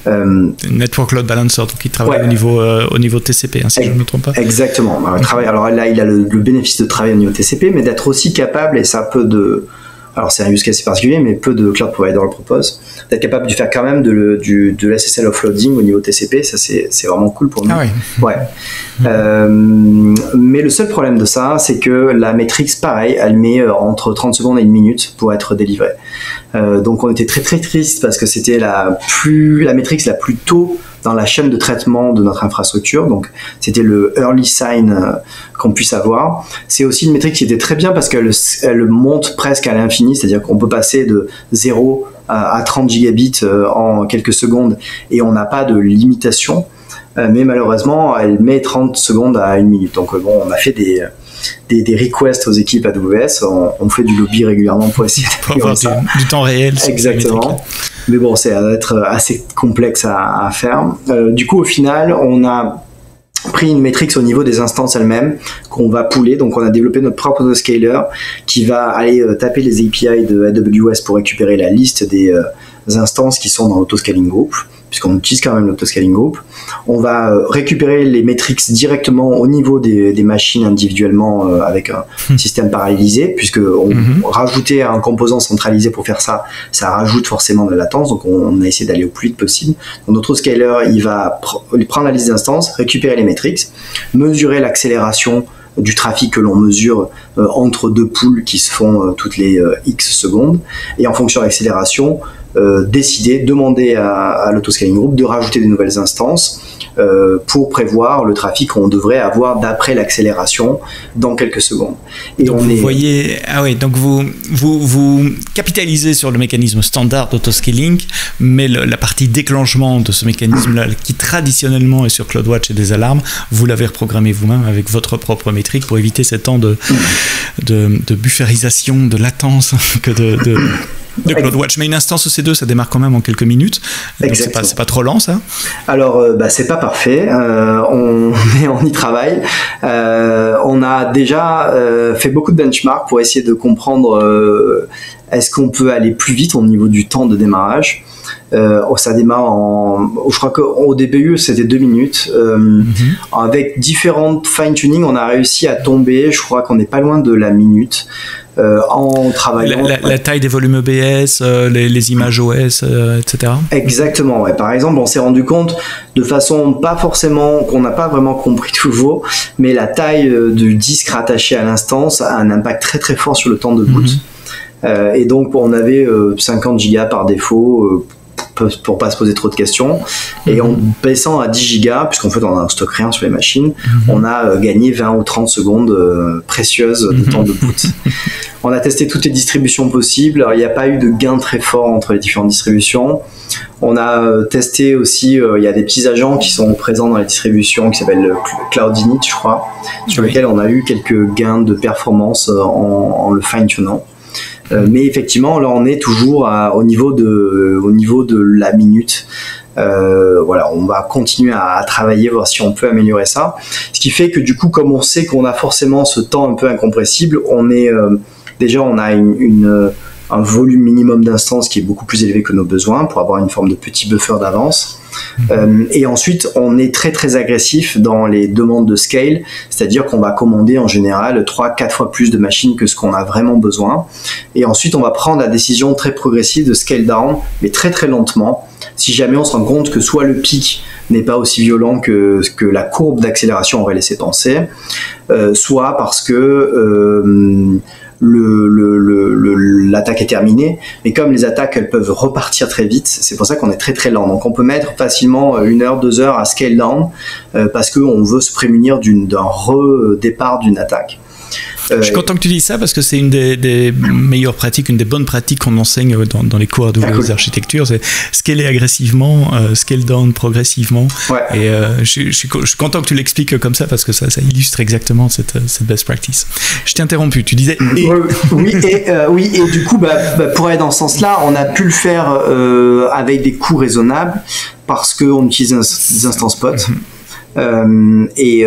Speaker 1: Network Load Balancer, donc il travaille au niveau TCP, hein, si je ne me trompe pas.
Speaker 2: Exactement. Alors là, il a le bénéfice de travailler au niveau TCP, mais d'être aussi capable, et ça alors c'est un use case particulier, mais peu de cloud providers le proposent, d'être capable de faire quand même de l'SSL offloading au niveau TCP. Ça c'est vraiment cool pour nous.
Speaker 1: Ah oui.
Speaker 2: Mais le seul problème de ça, c'est que la matrix, pareil, elle met entre 30 secondes et 1 minute pour être délivrée. Donc on était très très triste parce que c'était la matrix la plus tôt dans la chaîne de traitement de notre infrastructure, donc c'était le early sign qu'on puisse avoir. C'est aussi une métrique qui était très bien parce qu'elle monte presque à l'infini, c'est-à-dire qu'on peut passer de 0 à 30 gigabits en quelques secondes et on n'a pas de limitation, mais malheureusement elle met 30 secondes à 1 minute. Donc on a fait des requests aux équipes AWS, on fait du lobby régulièrement pour essayer
Speaker 1: d'avoir du temps réel.
Speaker 2: Exactement. Mais bon, c'est à être assez complexe à faire. Du coup, au final, on a pris une métrique au niveau des instances elles-mêmes qu'on va pooler. Donc, on a développé notre propre autoscaler qui va aller taper les API de AWS pour récupérer la liste des instances qui sont dans l'autoscaling group, puisqu'on utilise quand même l'autoscaling group. On va récupérer les metrics directement au niveau des machines individuellement avec un système parallélisé, puisque rajouter un composant centralisé pour faire ça rajoute forcément de la latence. Donc on a essayé d'aller au plus vite possible. Donc notre autoscaler, il va prendre la liste d'instances, récupérer les metrics, mesurer l'accélération du trafic que l'on mesure entre deux pools qui se font toutes les X secondes, et en fonction de l'accélération, demander à l'autoscaling group de rajouter des nouvelles instances pour prévoir le trafic qu'on devrait avoir d'après l'accélération dans quelques secondes. Et
Speaker 1: donc vous capitalisez sur le mécanisme standard d'autoscaling, mais la partie déclenchement de ce mécanisme-là, qui traditionnellement est sur CloudWatch et des alarmes, vous l'avez reprogrammé vous-même avec votre propre métrique pour éviter ces temps de bufferisation, de latence que de CloudWatch. Mais une instance EC2, ça démarre quand même en quelques minutes. C'est pas trop lent, ça? Alors,
Speaker 2: c'est pas parfait. On y travaille. On a déjà fait beaucoup de benchmarks pour essayer de comprendre est-ce qu'on peut aller plus vite au niveau du temps de démarrage. Ça démarre je crois qu'au début c'était 2 minutes. Avec différentes fine-tuning, on a réussi à tomber, je crois qu'on n'est pas loin de la minute. En travaillant
Speaker 1: la taille des volumes EBS, les images OS, etc.
Speaker 2: Exactement, ouais. Par exemple, on s'est rendu compte de façon pas forcément, qu'on n'a pas vraiment compris toujours, mais la taille du disque rattaché à l'instance a un impact très très fort sur le temps de boot. Et donc on avait 50 gigas par défaut pour pas se poser trop de questions, et en baissant à 10 gigas, puisqu'en fait on a un stock rien sur les machines, on a gagné 20 ou 30 secondes précieuses de temps de boot. On a testé toutes les distributions possibles. Alors, il n'y a pas eu de gain très fort entre les différentes distributions. On a testé aussi, il y a des petits agents qui sont présents dans les distributions qui s'appellent Cloudinit, je crois, sur lesquels on a eu quelques gains de performance en le fine-tunant. Mais effectivement, là, on est toujours au niveau de la minute. On va continuer à travailler, voir si on peut améliorer ça. Ce qui fait que du coup, comme on sait qu'on a forcément ce temps un peu incompressible, on a un volume minimum d'instances qui est beaucoup plus élevé que nos besoins pour avoir une forme de petit buffer d'avance. Et ensuite, on est très très agressif dans les demandes de scale, c'est-à-dire qu'on va commander en général 3-4 fois plus de machines que ce qu'on a vraiment besoin. Et ensuite, on va prendre la décision très progressive de scale down, mais très très lentement, si jamais on se rend compte que soit le pic n'est pas aussi violent que la courbe d'accélération aurait laissé penser, soit parce que l'attaque est terminée, mais comme les attaques elles peuvent repartir très vite, c'est pour ça qu'on est très très lent. Donc on peut mettre facilement 1 heure, 2 heures à scale down parce qu'on veut se prémunir d'un redépart d'une attaque.
Speaker 1: Je suis content que tu dises ça parce que c'est une des meilleures pratiques, une des bonnes pratiques qu'on enseigne dans les cours AWS d'architecture, c'est scaler agressivement, scale down progressivement. Ouais. Et je suis content que tu l'expliques comme ça parce que ça illustre exactement cette best practice. Je t'ai interrompu, tu disais.
Speaker 2: Oui, et du coup, pour aller dans ce sens-là, on a pu le faire avec des coûts raisonnables parce qu'on utilise des instances POT. Et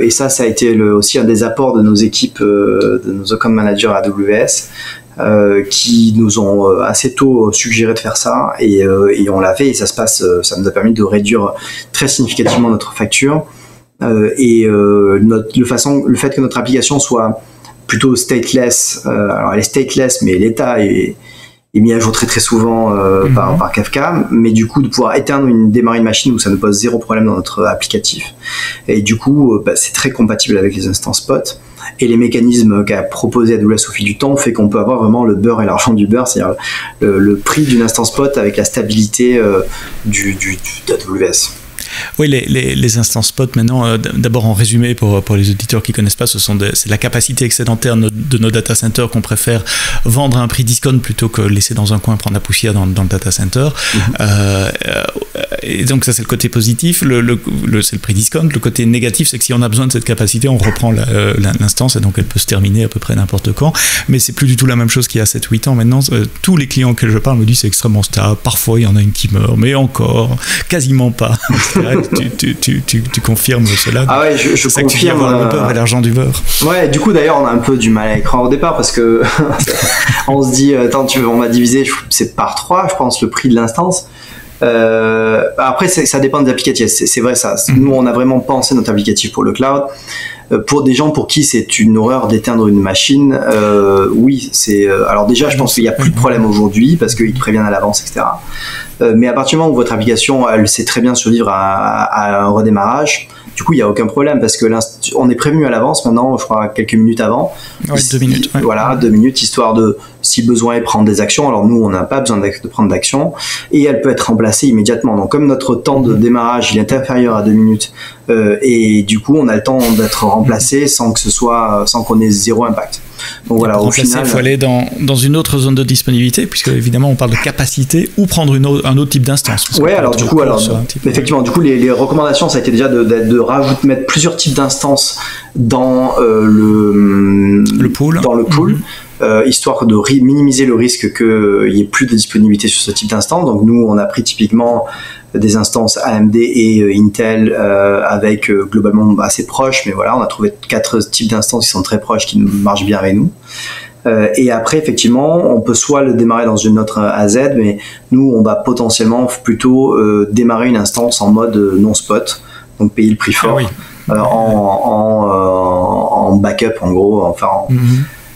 Speaker 2: ça a été aussi un des apports de nos équipes, de nos account managers AWS, qui nous ont assez tôt suggéré de faire ça, et on l'a fait, et ça nous a permis de réduire très significativement notre facture, et le fait que notre application soit plutôt stateless, alors elle est stateless, mais l'état est mis à jour très très souvent par Kafka, mais du coup de pouvoir démarrer une machine où ça nous pose zéro problème dans notre applicatif, et du coup c'est très compatible avec les instances POT, et les mécanismes qu'a proposé AWS au fil du temps fait qu'on peut avoir vraiment le beurre et l'argent du beurre, c'est-à-dire le prix d'une instance POT avec la stabilité d'AWS.
Speaker 1: Oui, les instances POT maintenant, d'abord en résumé pour les auditeurs qui ne connaissent pas, c'est la capacité excédentaire de nos data centers qu'on préfère vendre à un prix discount plutôt que laisser dans un coin prendre la poussière dans le data center. Et donc ça c'est le côté positif, c'est le prix discount. Le côté négatif c'est que si on a besoin de cette capacité, on reprend l'instance et donc elle peut se terminer à peu près n'importe quand. Mais c'est plus du tout la même chose qu'il y a 7-8 ans maintenant. Tous les clients que je parle me disent c'est extrêmement stable, parfois il y en a une qui meurt, mais encore, quasiment pas. Tu confirmes cela?
Speaker 2: Ah ouais, je confirme.
Speaker 1: Le beurre et l'argent du beurre.
Speaker 2: Ouais, du coup d'ailleurs on a un peu du mal à y croire au départ parce que on se dit attends, on va diviser, c'est par 3 je pense le prix de l'instance. Après ça dépend des applicatifs, c'est vrai ça. Nous on a vraiment pensé notre applicatif pour le cloud. Pour des gens pour qui c'est une horreur d'éteindre une machine, oui, c'est. Alors déjà, je pense qu'il n'y a plus de problème aujourd'hui parce qu'ils te préviennent à l'avance, etc. Mais à partir du moment où votre application, elle sait très bien survivre à un redémarrage, du coup, il n'y a aucun problème parce que on est prévenu à l'avance maintenant, je crois quelques minutes avant.
Speaker 1: Ouais, 2 minutes. Ouais.
Speaker 2: Voilà, 2 minutes, histoire de, si besoin, prendre des actions. Alors nous, on n'a pas besoin de prendre d'action et elle peut être remplacée immédiatement. Donc comme notre temps de démarrage il est inférieur à 2 minutes et du coup, on a le temps d'être remplacé sans qu'on ait zéro impact. Donc voilà, au final,
Speaker 1: il faut aller dans une autre zone de disponibilité, puisque évidemment on parle de capacité, ou prendre un autre type d'instance.
Speaker 2: Ouais, alors du coup, effectivement, du coup, les recommandations, ça a été déjà de mettre plusieurs types d'instances dans le pool. Dans le pool. Histoire de minimiser le risque qu'il n'y ait plus de disponibilité sur ce type d'instance. Donc nous, on a pris typiquement des instances AMD et Intel avec globalement assez proches, mais voilà, on a trouvé 4 types d'instances qui sont très proches, qui marchent bien avec nous. Et après, effectivement, on peut soit le démarrer dans une autre AZ, mais nous, on va potentiellement plutôt démarrer une instance en mode non-spot, donc payer le prix fort, en backup en gros, enfin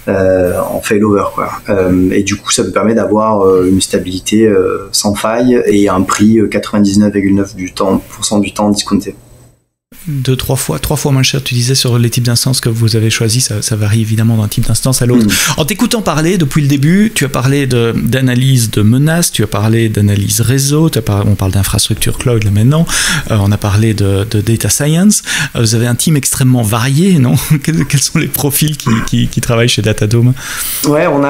Speaker 2: en failover quoi. Et du coup ça me permet d'avoir une stabilité sans faille et un prix 99,9% du temps discounté.
Speaker 1: 3 fois moins cher, tu disais, sur les types d'instances que vous avez choisis, ça varie évidemment d'un type d'instance à l'autre. En t'écoutant parler depuis le début, tu as parlé d'analyse de menaces, tu as parlé d'analyse réseau, on parle d'infrastructure cloud là maintenant, on a parlé de data science. Vous avez un team extrêmement varié, non? Quels sont les profils qui travaillent chez Datadome? Ouais,
Speaker 2: on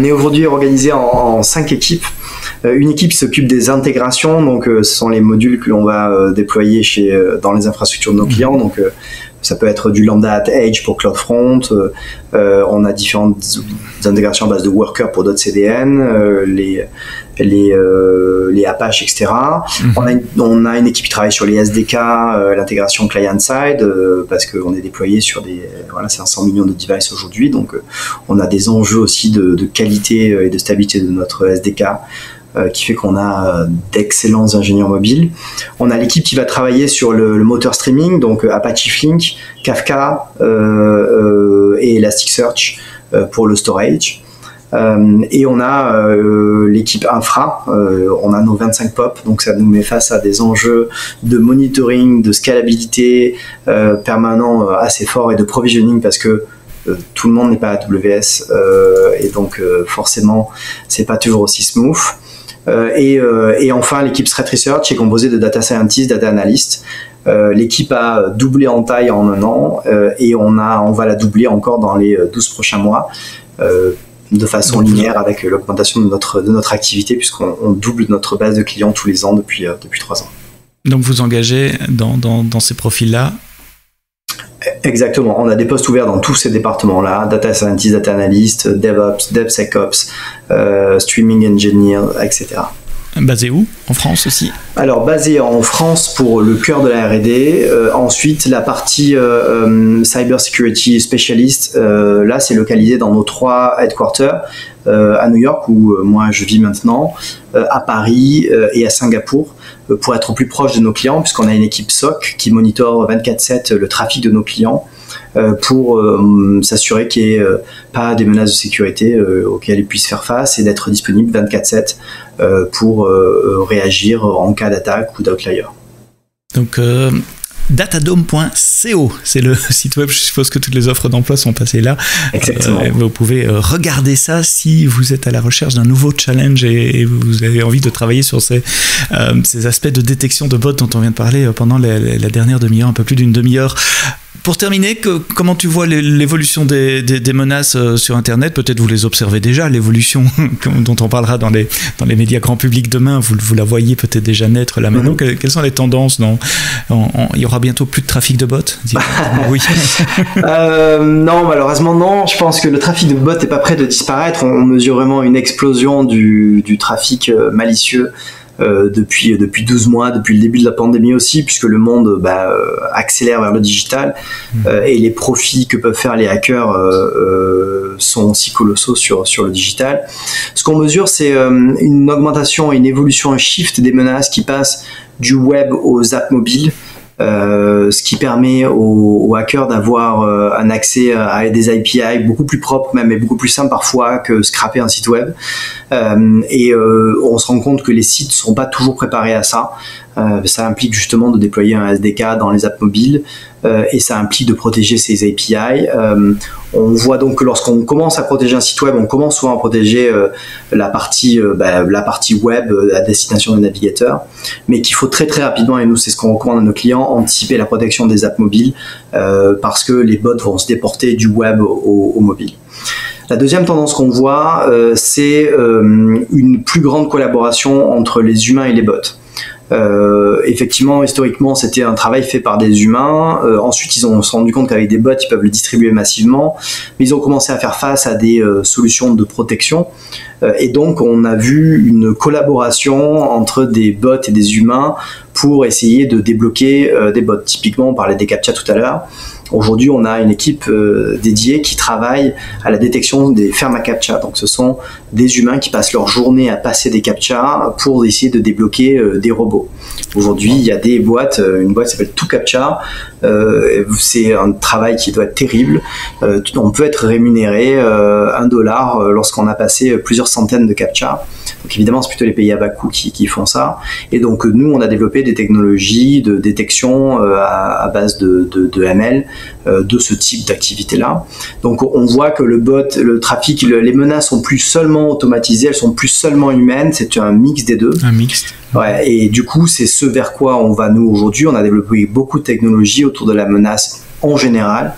Speaker 2: est aujourd'hui organisé en 5 équipes. Une équipe qui s'occupe des intégrations, donc ce sont les modules que l'on va déployer dans les infrastructures de nos clients, donc ça peut être du Lambda at Edge pour CloudFront, on a différentes intégrations à base de Worker pour d'autres CDN, les Apache, etc. On a une équipe qui travaille sur les SDK, l'intégration client-side, parce qu'on est déployé sur c'est 500 millions de devices aujourd'hui, donc on a des enjeux aussi de qualité et de stabilité de notre SDK, qui fait qu'on a d'excellents ingénieurs mobiles. On a l'équipe qui va travailler sur le moteur streaming, donc Apache Flink, Kafka et Elasticsearch pour le storage. Et on a l'équipe infra, on a nos 25 POP, donc ça nous met face à des enjeux de monitoring, de scalabilité permanent assez fort et de provisioning parce que tout le monde n'est pas AWS et donc forcément c'est pas toujours aussi smooth. Et enfin l'équipe Threat Research est composée de data scientists, data analysts L'équipe a doublé en taille en un an et on va la doubler encore dans les 12 prochains mois de façon linéaire avec l'augmentation de notre activité, puisqu'on double notre base de clients tous les ans depuis 3 ans.
Speaker 1: Donc vous engagez dans ces profils-là?
Speaker 2: Exactement, on a des postes ouverts dans tous ces départements-là, data scientist, data analyst, DevOps, DevSecOps, streaming engineer, etc.
Speaker 1: Basé où? En France aussi?
Speaker 2: Alors basé en France pour le cœur de la R&D. Ensuite la partie cyber security specialist, là c'est localisé dans nos 3 headquarters, à New York où moi je vis maintenant, à Paris et à Singapour, pour être au plus proche de nos clients, puisqu'on a une équipe SOC qui monitore 24/7 le trafic de nos clients, pour s'assurer qu'il n'y ait pas des menaces de sécurité auxquelles ils puissent faire face, et d'être disponible 24/7 pour réagir en cas d'attaque ou d'outlier.
Speaker 1: Donc datadome.co, c'est le site web, je suppose que toutes les offres d'emploi sont passées là.
Speaker 2: Exactement.
Speaker 1: Vous pouvez regarder ça si vous êtes à la recherche d'un nouveau challenge et vous avez envie de travailler sur ces aspects de détection de bots dont on vient de parler pendant la dernière demi-heure, un peu plus d'une demi-heure. Pour terminer, comment tu vois l'évolution des menaces sur Internet? Peut-être vous les observez déjà, l'évolution dont on parlera dans les médias grand public demain, vous la voyez peut-être déjà naître là maintenant. Quelles sont les tendances? Il y aura bientôt plus de trafic de bots? Oui.
Speaker 2: Non, malheureusement non. Je pense que le trafic de bots n'est pas prêt de disparaître. On mesure vraiment une explosion du trafic malicieux depuis 12 mois, depuis le début de la pandémie aussi, puisque le monde accélère vers le digital, et les profits que peuvent faire les hackers sont aussi colossaux sur le digital. Ce qu'on mesure, c'est une augmentation, une évolution, un shift des menaces qui passent du web aux apps mobiles, ce qui permet aux hackers d'avoir un accès à des API beaucoup plus propres même, et beaucoup plus simples parfois que scraper un site web. Et on se rend compte que les sites ne sont pas toujours préparés à ça. Ça implique justement de déployer un SDK dans les apps mobiles, et ça implique de protéger ces API. On voit donc que lorsqu'on commence à protéger un site web, on commence souvent à protéger la partie web à destination des navigateurs, mais qu'il faut très très rapidement, et nous c'est ce qu'on recommande à nos clients, anticiper la protection des apps mobiles, parce que les bots vont se déporter du web au mobile. La deuxième tendance qu'on voit, c'est une plus grande collaboration entre les humains et les bots. Effectivement, historiquement, c'était un travail fait par des humains. Ensuite, ils se sont rendu compte qu'avec des bots, ils peuvent le distribuer massivement. Mais ils ont commencé à faire face à des solutions de protection. Et donc, on a vu une collaboration entre des bots et des humains pour essayer de débloquer des bots. Typiquement, on parlait des CAPTCHA tout à l'heure. Aujourd'hui, on a une équipe dédiée qui travaille à la détection des fermes CAPTCHA. Donc, ce sont des humains qui passent leur journée à passer des CAPTCHA pour essayer de débloquer des robots. Aujourd'hui, il y a des boîtes, une boîte qui s'appelle ToCAPTCHA. C'est un travail qui doit être terrible. On peut être rémunéré $1 lorsqu'on a passé plusieurs centaines de CAPTCHA. Donc évidemment, c'est plutôt les pays à bas coût qui font ça. Et donc nous, on a développé des technologies de détection à base de ML de ce type d'activité-là. Donc on voit que le bot, le trafic, les menaces sont plus seulement automatisées, elles sont plus seulement humaines. C'est un mix des deux.
Speaker 1: Un mixte.
Speaker 2: Ouais, et du coup, c'est ce vers quoi on va nous aujourd'hui. On a développé beaucoup de technologies autour de la menace en général,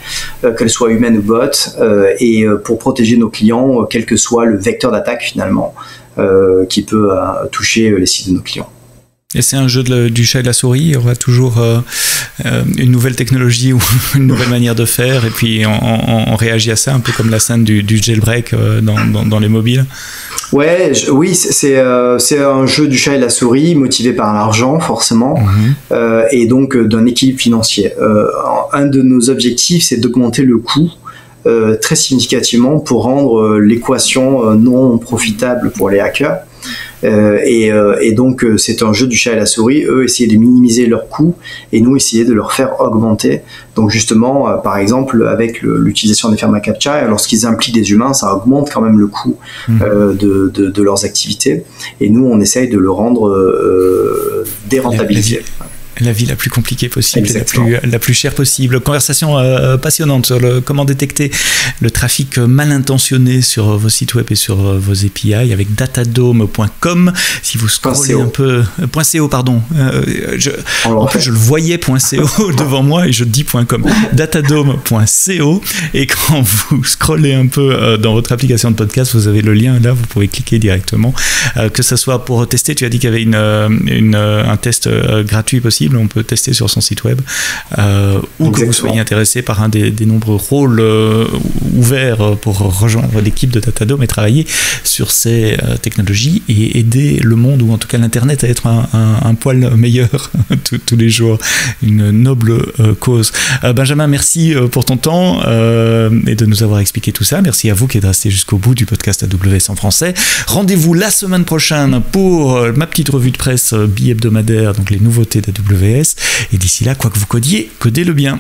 Speaker 2: qu'elle soit humaine ou bot, et pour protéger nos clients, quel que soit le vecteur d'attaque finalement, qui peut toucher les sites de nos clients.
Speaker 1: Et c'est un jeu du chat et de la souris, il y aura toujours une nouvelle technologie ou une nouvelle manière de faire, et puis on réagit à ça, un peu comme la scène du jailbreak dans les mobiles.
Speaker 2: Ouais, oui, c'est un jeu du chat et de la souris, motivé par l'argent forcément, et donc d'un équilibre financier. Un de nos objectifs, c'est d'augmenter le coût très significativement pour rendre l'équation non profitable pour les hackers. Et donc c'est un jeu du chat et la souris. Eux essayer de minimiser leurs coûts et nous essayer de leur faire augmenter. Donc justement, par exemple avec l'utilisation des fermes à CAPTCHA, lorsqu'ils impliquent des humains, ça augmente quand même le coût de leurs activités. Et nous on essaye de le rendre dérentabilisé.
Speaker 1: La vie la plus compliquée possible, la plus chère possible. Conversation passionnante sur comment détecter le trafic mal intentionné sur vos sites web et sur vos API avec datadome.com. Si vous scrollez un peu... .co, pardon. En plus, je le voyais .co devant moi et je dis .com. Datadome.co. Et quand vous scrollez un peu dans votre application de podcast, vous avez le lien là, vous pouvez cliquer directement. Que ce soit pour tester, tu as dit qu'il y avait un test gratuit possible, on peut tester sur son site web, ou que vous soyez intéressé par un des nombreux rôles ouverts pour rejoindre l'équipe de Datadome et travailler sur ces technologies et aider le monde, ou en tout cas l'internet, à être un poil meilleur tous les jours. Une noble cause. Benjamin, merci pour ton temps et de nous avoir expliqué tout ça. Merci à vous qui êtes restés jusqu'au bout du podcast AWS en français. Rendez-vous la semaine prochaine pour ma petite revue de presse bi-hebdomadaire, donc les nouveautés d'AWS. Et d'ici là, quoi que vous codiez, codez-le bien.